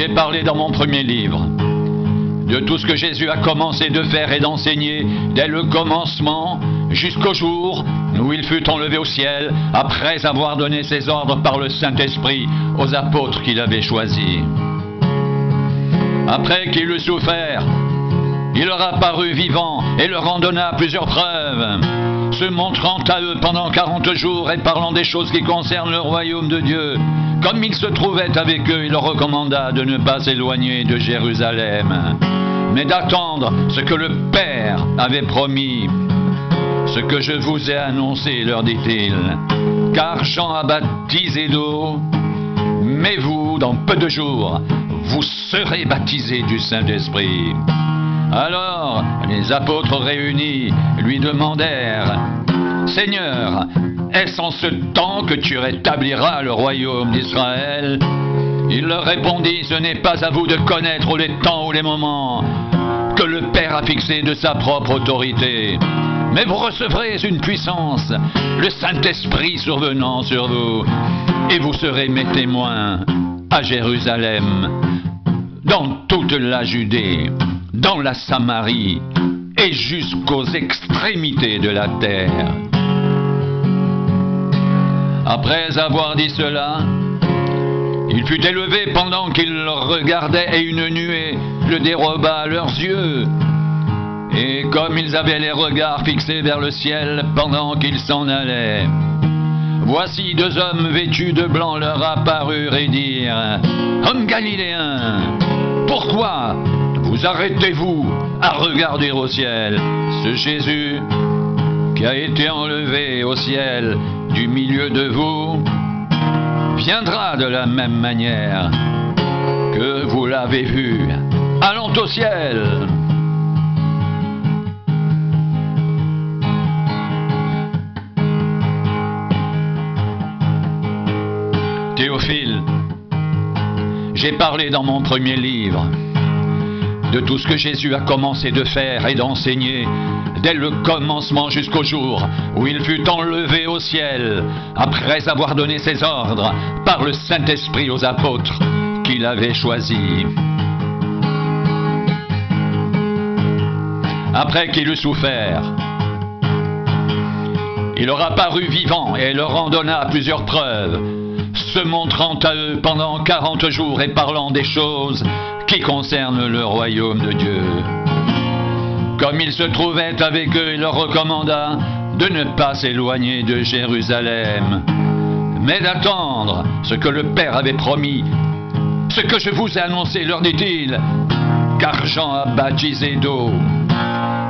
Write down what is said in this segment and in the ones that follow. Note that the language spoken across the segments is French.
J'ai parlé dans mon premier livre de tout ce que Jésus a commencé de faire et d'enseigner dès le commencement jusqu'au jour où il fut enlevé au ciel après avoir donné ses ordres par le Saint-Esprit aux apôtres qu'il avait choisis. Après qu'il eut souffert, il leur apparut vivant et leur en donna plusieurs preuves, se montrant à eux pendant 40 jours et parlant des choses qui concernent le royaume de Dieu. Comme il se trouvait avec eux, il leur recommanda de ne pas s'éloigner de Jérusalem, mais d'attendre ce que le Père avait promis. Ce que je vous ai annoncé, leur dit-il, car Jean a baptisé d'eau, mais vous, dans peu de jours, vous serez baptisés du Saint-Esprit. Alors, les apôtres réunis lui demandèrent, « Seigneur, est-ce en ce temps que tu rétabliras le royaume d'Israël ?» Il leur répondit, « Ce n'est pas à vous de connaître les temps ou les moments que le Père a fixés de sa propre autorité. Mais vous recevrez une puissance, le Saint-Esprit survenant sur vous, et vous serez mes témoins à Jérusalem, dans toute la Judée, dans la Samarie et jusqu'aux extrémités de la terre. » Après avoir dit cela, il fut élevé pendant qu'ils le regardaient et une nuée le déroba à leurs yeux. Et comme ils avaient les regards fixés vers le ciel pendant qu'ils s'en allaient, voici 2 hommes vêtus de blanc leur apparurent et dirent, « Hommes galiléens, pourquoi vous arrêtez-vous à regarder au ciel? Ce Jésus qui a été enlevé au ciel du milieu de vous viendra de la même manière que vous l'avez vu allant au ciel. » Théophile, j'ai parlé dans mon premier livre de tout ce que Jésus a commencé de faire et d'enseigner dès le commencement jusqu'au jour où il fut enlevé au ciel après avoir donné ses ordres par le Saint-Esprit aux apôtres qu'il avait choisis. Après qu'il eut souffert, il leur apparut vivant et leur en donna plusieurs preuves, se montrant à eux pendant 40 jours et parlant des choses qui concernent le royaume de Dieu. Comme il se trouvait avec eux, il leur recommanda de ne pas s'éloigner de Jérusalem, mais d'attendre ce que le Père avait promis. Ce que je vous ai annoncé, leur dit-il, car Jean a baptisé d'eau,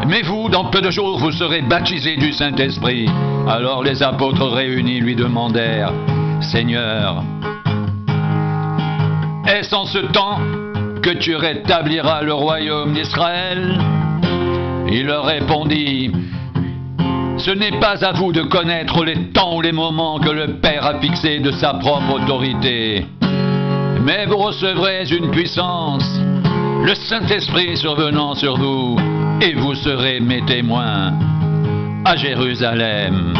mais vous, dans peu de jours, vous serez baptisés du Saint-Esprit. Alors les apôtres réunis lui demandèrent, « Seigneur, est-ce en ce temps que tu rétabliras le royaume d'Israël ?» Il leur répondit, « Ce n'est pas à vous de connaître les temps ou les moments que le Père a fixés de sa propre autorité, mais vous recevrez une puissance, le Saint-Esprit survenant sur vous, et vous serez mes témoins à Jérusalem,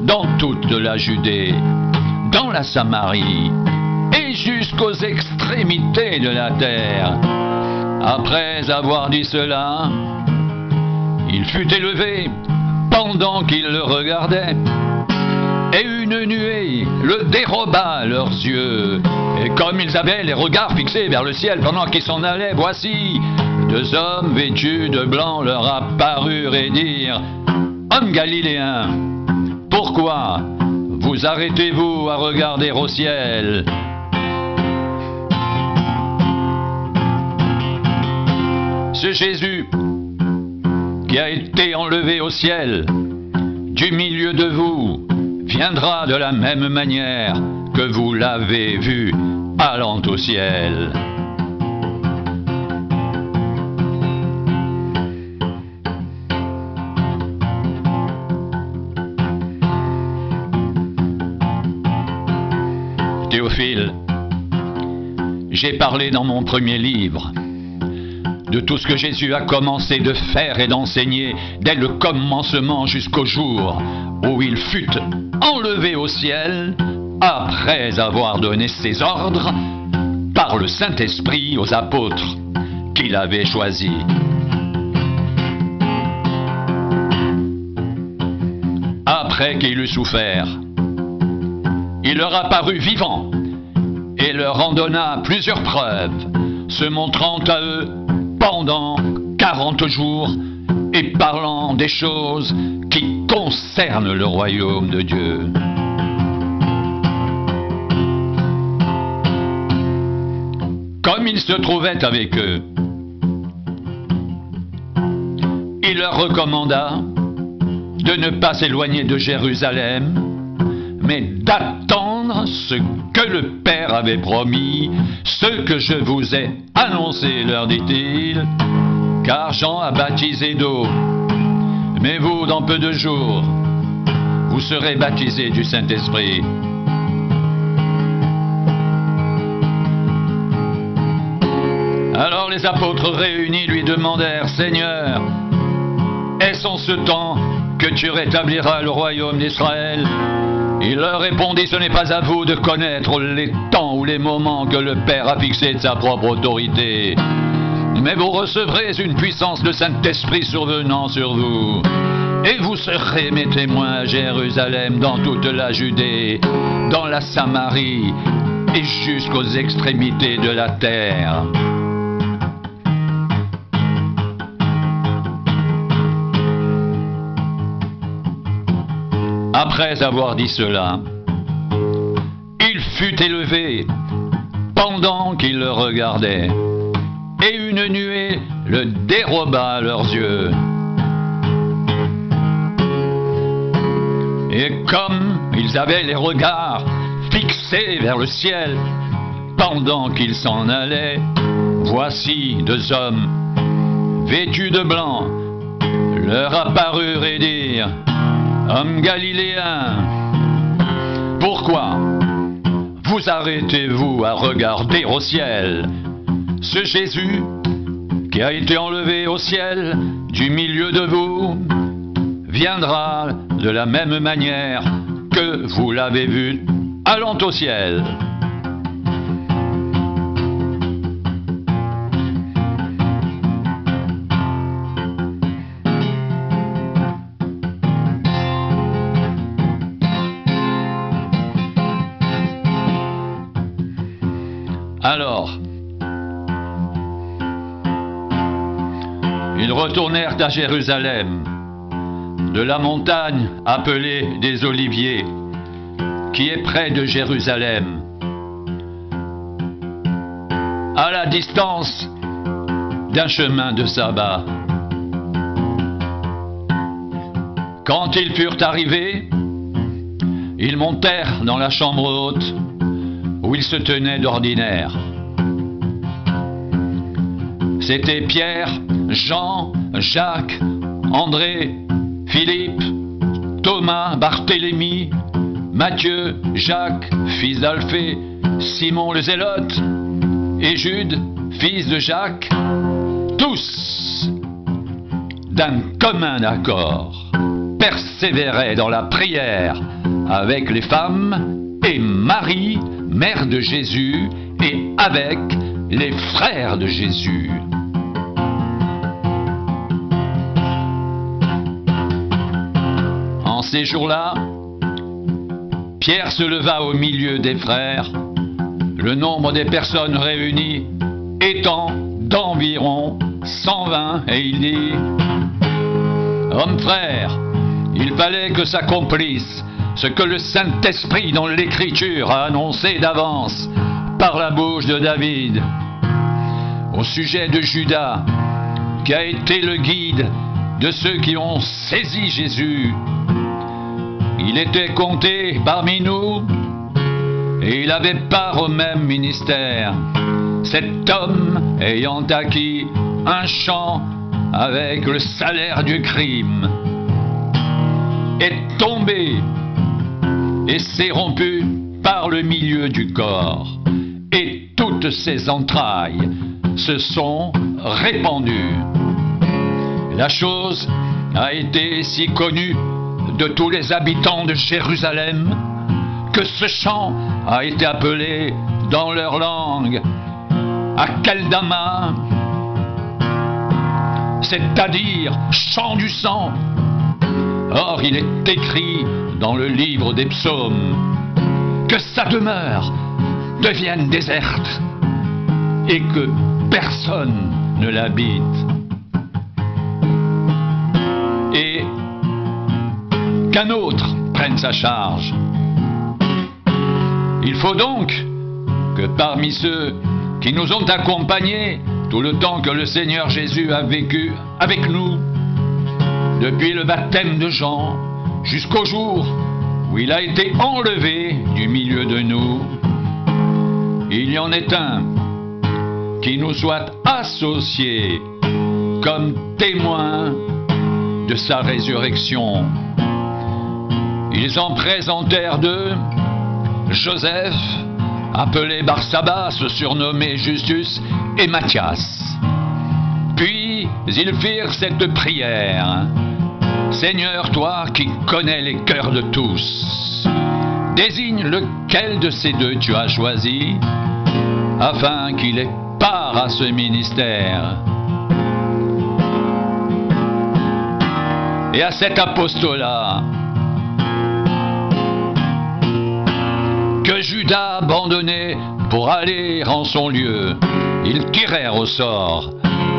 dans toute la Judée, dans la Samarie et jusqu'aux extrémités de la terre. » Après avoir dit cela, il fut élevé pendant qu'ils le regardaient, et une nuée le déroba à leurs yeux. Et comme ils avaient les regards fixés vers le ciel pendant qu'ils s'en allaient, voici 2 hommes vêtus de blanc leur apparurent et dirent, « Hommes galiléens, pourquoi vous arrêtez-vous à regarder au ciel ? » Ce Jésus qui a été enlevé au ciel du milieu de vous viendra de la même manière que vous l'avez vu allant au ciel. Théophile, j'ai parlé dans mon premier livre de tout ce que Jésus a commencé de faire et d'enseigner dès le commencement jusqu'au jour où il fut enlevé au ciel après avoir donné ses ordres par le Saint-Esprit aux apôtres qu'il avait choisis. Après qu'il eut souffert, il leur apparut vivant et leur en donna plusieurs preuves, se montrant à eux pendant 40 jours et parlant des choses qui concernent le royaume de Dieu. Comme il se trouvait avec eux, il leur recommanda de ne pas s'éloigner de Jérusalem, mais d'attendre ce que le Père avait promis, ce que je vous ai annoncé, leur dit-il, car Jean a baptisé d'eau, mais vous, dans peu de jours, vous serez baptisés du Saint-Esprit. Alors les apôtres réunis lui demandèrent, Seigneur, est-ce en ce temps que tu rétabliras le royaume d'Israël? Il leur répondit, ce n'est pas à vous de connaître les temps ou les moments que le Père a fixés de sa propre autorité. Mais vous recevrez une puissance de Saint-Esprit survenant sur vous. Et vous serez mes témoins à Jérusalem, dans toute la Judée, dans la Samarie et jusqu'aux extrémités de la terre. Après avoir dit cela, il fut élevé pendant qu'ils le regardaient, et une nuée le déroba à leurs yeux. Et comme ils avaient les regards fixés vers le ciel, pendant qu'ils s'en allaient, voici 2 hommes, vêtus de blanc, leur apparurent et dirent, Hommes galiléens, pourquoi vous arrêtez-vous à regarder au ciel? Ce Jésus qui a été enlevé au ciel du milieu de vous viendra de la même manière que vous l'avez vu allant au ciel. Alors, ils retournèrent à Jérusalem, de la montagne appelée des Oliviers, qui est près de Jérusalem, à la distance d'un chemin de sabbat. Quand ils furent arrivés, ils montèrent dans la chambre haute, où il se tenait d'ordinaire. C'était Pierre, Jean, Jacques, André, Philippe, Thomas, Barthélemy, Matthieu, Jacques, fils d'Alphée, Simon le Zélote, et Jude, fils de Jacques, tous, d'un commun accord, persévéraient dans la prière avec les femmes et Marie, mère de Jésus, et avec les frères de Jésus. En ces jours-là, Pierre se leva au milieu des frères, le nombre des personnes réunies étant d'environ 120, et il dit, Hommes frères, il fallait que s'accomplisse ce que le Saint-Esprit dans l'Écriture a annoncé d'avance par la bouche de David, au sujet de Judas, qui a été le guide de ceux qui ont saisi Jésus. Il était compté parmi nous et il avait part au même ministère. Cet homme ayant acquis un champ avec le salaire du crime est tombé et s'est rompu par le milieu du corps, et toutes ses entrailles se sont répandues. La chose a été si connue de tous les habitants de Jérusalem que ce champ a été appelé dans leur langue à Keldama, c'est-à-dire chant du sang. Or il est écrit dans le livre des psaumes que sa demeure devienne déserte et que personne ne l'habite. Et qu'un autre prenne sa charge. Il faut donc que parmi ceux qui nous ont accompagnés tout le temps que le Seigneur Jésus a vécu avec nous, depuis le baptême de Jean jusqu'au jour où il a été enlevé du milieu de nous, il y en ait un qui nous soit associé comme témoin de sa résurrection. Ils en présentèrent deux, Joseph, appelé Barsabas, surnommé Justus, et Matthias. Puis ils firent cette prière: Seigneur, toi qui connais les cœurs de tous, désigne lequel de ces deux tu as choisi, afin qu'il ait part à ce ministère. Et à cet apostolat que Judas abandonnait pour aller en son lieu, ils tirèrent au sort,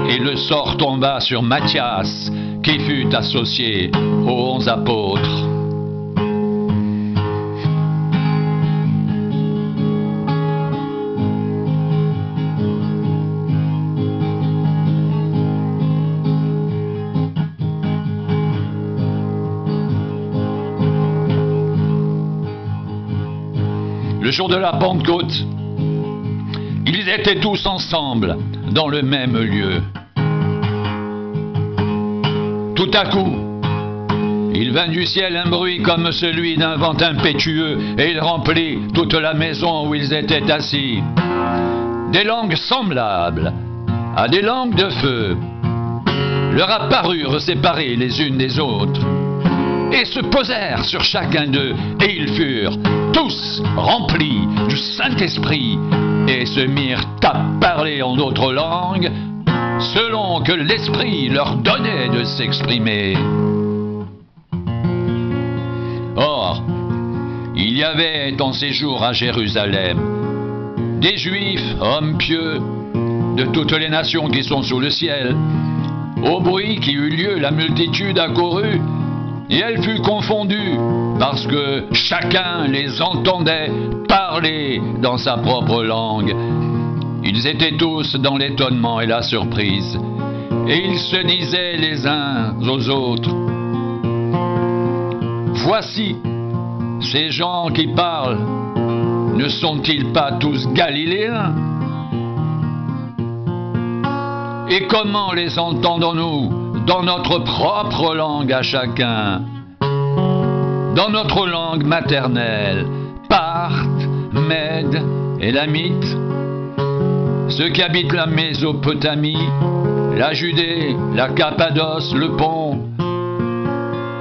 et le sort tomba sur Matthias, qui fut associé aux 11 apôtres. Le jour de la Pentecôte, ils étaient tous ensemble dans le même lieu. Tout à coup, il vint du ciel un bruit comme celui d'un vent impétueux, et il remplit toute la maison où ils étaient assis. Des langues semblables à des langues de feu leur apparurent séparées les unes des autres, et se posèrent sur chacun d'eux, et ils furent tous remplis du Saint-Esprit, et se mirent à parler en d'autres langues, selon que l'Esprit leur donnait de s'exprimer. Or, il y avait en séjour à Jérusalem des Juifs, hommes pieux, de toutes les nations qui sont sous le ciel. Au bruit qui eut lieu, la multitude accourut, et elle fut confondue, parce que chacun les entendait parler dans sa propre langue. Ils étaient tous dans l'étonnement et la surprise, et ils se disaient les uns aux autres: Voici, ces gens qui parlent, ne sont-ils pas tous galiléens? Et comment les entendons-nous dans notre propre langue à chacun, dans notre langue maternelle, Parthe, Mède, Élamite, ceux qui habitent la Mésopotamie, la Judée, la Cappadoce, le Pont,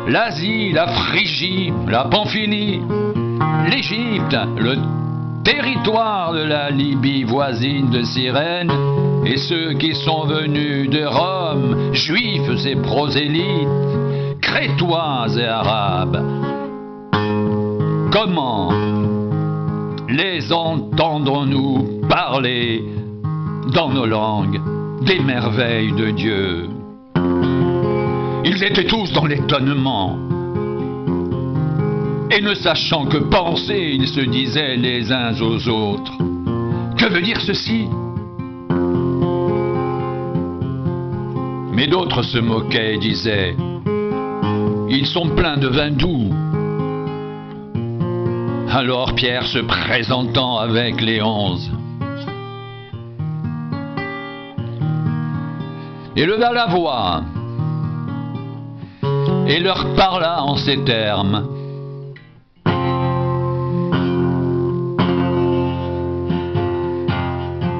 l'Asie, la Phrygie, la Pamphylie, l'Égypte, le territoire de la Libye voisine de Cyrène, et ceux qui sont venus de Rome, juifs et prosélytes, crétois et arabes. Comment les entendons-nous parler dans nos langues des merveilles de Dieu? Ils étaient tous dans l'étonnement, et ne sachant que penser, ils se disaient les uns aux autres: Que veut dire ceci? Mais d'autres se moquaient et disaient: Ils sont pleins de vin doux. Alors Pierre, se présentant avec les 11, éleva la voix et leur parla en ces termes: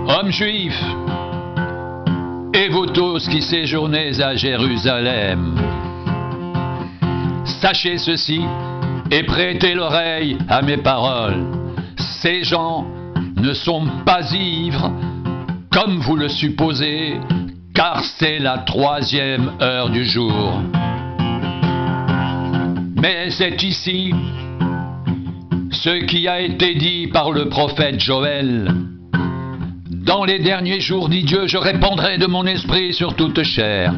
Hommes juifs, et vous tous qui séjournez à Jérusalem, sachez ceci et prêtez l'oreille à mes paroles. Ces gens ne sont pas ivres, comme vous le supposez, car c'est la 3e heure du jour. Mais c'est ici ce qui a été dit par le prophète Joël. Dans les derniers jours, dit Dieu, je répandrai de mon esprit sur toute chair.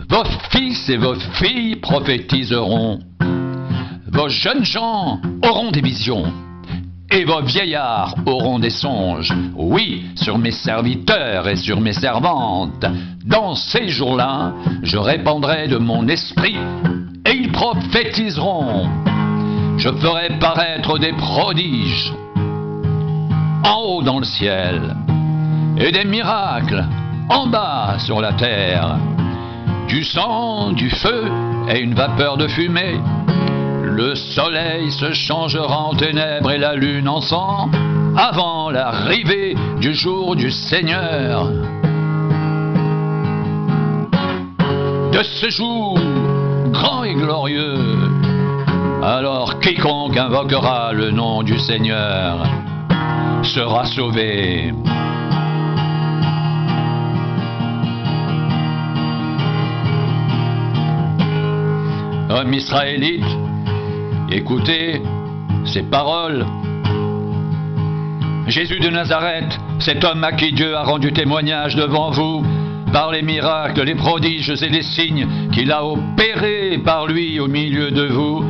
Vos fils et vos filles prophétiseront. Vos jeunes gens auront des visions. Et vos vieillards auront des songes. Oui, sur mes serviteurs et sur mes servantes. Dans ces jours-là, je répandrai de mon esprit et ils prophétiseront. Je ferai paraître des prodiges en haut dans le ciel et des miracles en bas sur la terre. Du sang, du feu et une vapeur de fumée. Le soleil se changera en ténèbres et la lune en sang avant l'arrivée du jour du Seigneur. De ce jour grand et glorieux, alors quiconque invoquera le nom du Seigneur sera sauvé. Hommes israélites, écoutez ces paroles. Jésus de Nazareth, cet homme à qui Dieu a rendu témoignage devant vous, par les miracles, les prodiges et les signes qu'il a opérés par lui au milieu de vous,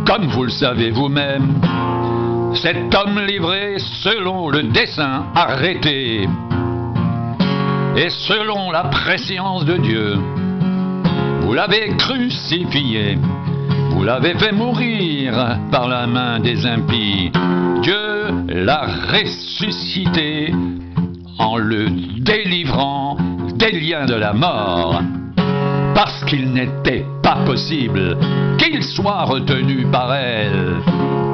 comme vous le savez vous-même, cet homme livré selon le dessein arrêté et selon la prescience de Dieu, vous l'avez crucifié, vous l'avez fait mourir par la main des impies. Dieu l'a ressuscité en le délivrant des liens de la mort, parce qu'il n'était pas possible qu'il soit retenu par elle.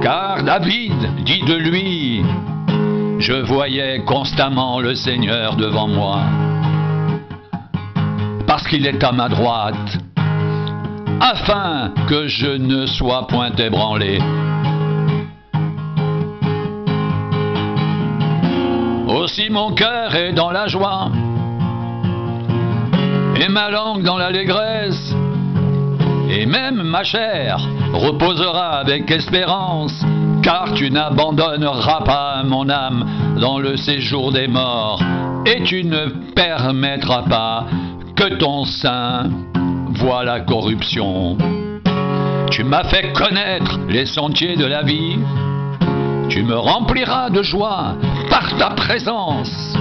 Car David dit de lui, « Je voyais constamment le Seigneur devant moi, parce qu'il est à ma droite, afin que je ne sois point ébranlé. » Aussi mon cœur est dans la joie, et ma langue dans l'allégresse, et même ma chair reposera avec espérance, car tu n'abandonneras pas mon âme dans le séjour des morts, et tu ne permettras pas que ton sein voie la corruption. Tu m'as fait connaître les sentiers de la vie, tu me rempliras de joie par ta présence.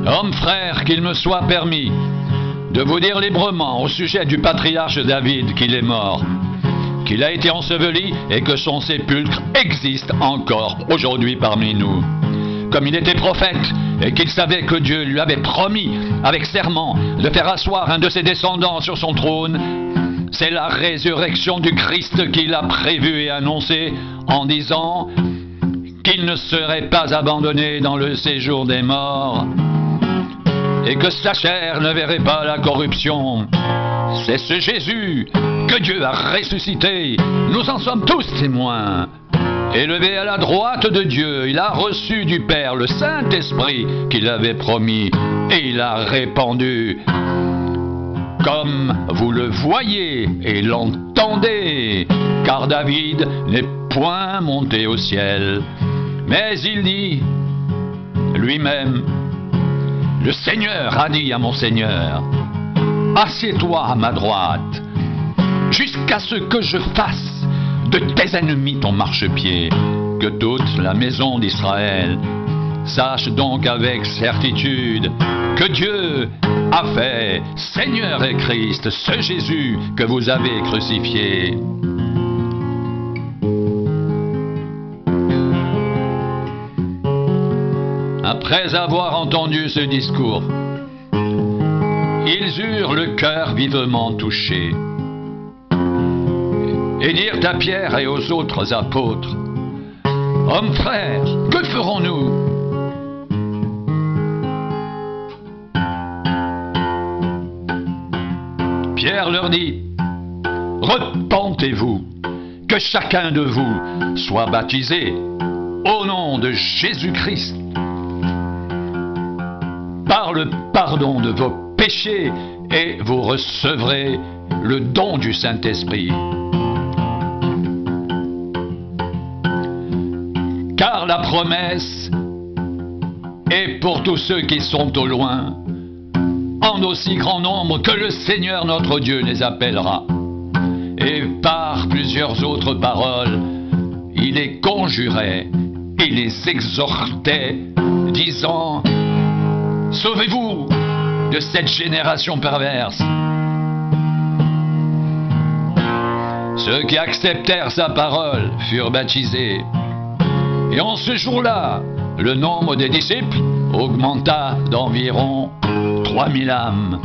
Hommes frères, qu'il me soit permis de vous dire librement au sujet du patriarche David qu'il est mort, qu'il a été enseveli et que son sépulcre existe encore aujourd'hui parmi nous. Comme il était prophète et qu'il savait que Dieu lui avait promis avec serment de faire asseoir un de ses descendants sur son trône, c'est la résurrection du Christ qu'il a prévue et annoncée en disant qu'il ne serait pas abandonné dans le séjour des morts et que sa chair ne verrait pas la corruption. C'est ce Jésus que Dieu a ressuscité. Nous en sommes tous témoins. Élevé à la droite de Dieu, il a reçu du Père le Saint-Esprit qu'il avait promis et il a répandu. Comme vous le voyez et l'entendez, car David n'est point monté au ciel, mais il dit lui-même, le Seigneur a dit à mon Seigneur, assieds-toi à ma droite, jusqu'à ce que je fasse de tes ennemis ton marchepied. Que toute la maison d'Israël sache donc avec certitude que Dieu a fait Seigneur et Christ, ce Jésus que vous avez crucifié. Après avoir entendu ce discours, ils eurent le cœur vivement touché et dirent à Pierre et aux autres apôtres, Hommes frères, que ferons-nous? Pierre leur dit, repentez-vous, que chacun de vous soit baptisé au nom de Jésus-Christ par le pardon de vos péchés et vous recevrez le don du Saint-Esprit. Car la promesse est pour tous ceux qui sont au loin, en aussi grand nombre que le Seigneur notre Dieu les appellera. Et par plusieurs autres paroles, il les conjurait et les exhortait, disant, « Sauvez-vous de cette génération perverse !» Ceux qui acceptèrent sa parole furent baptisés. Et en ce jour-là, le nombre des disciples augmenta d'environ 3000 âmes.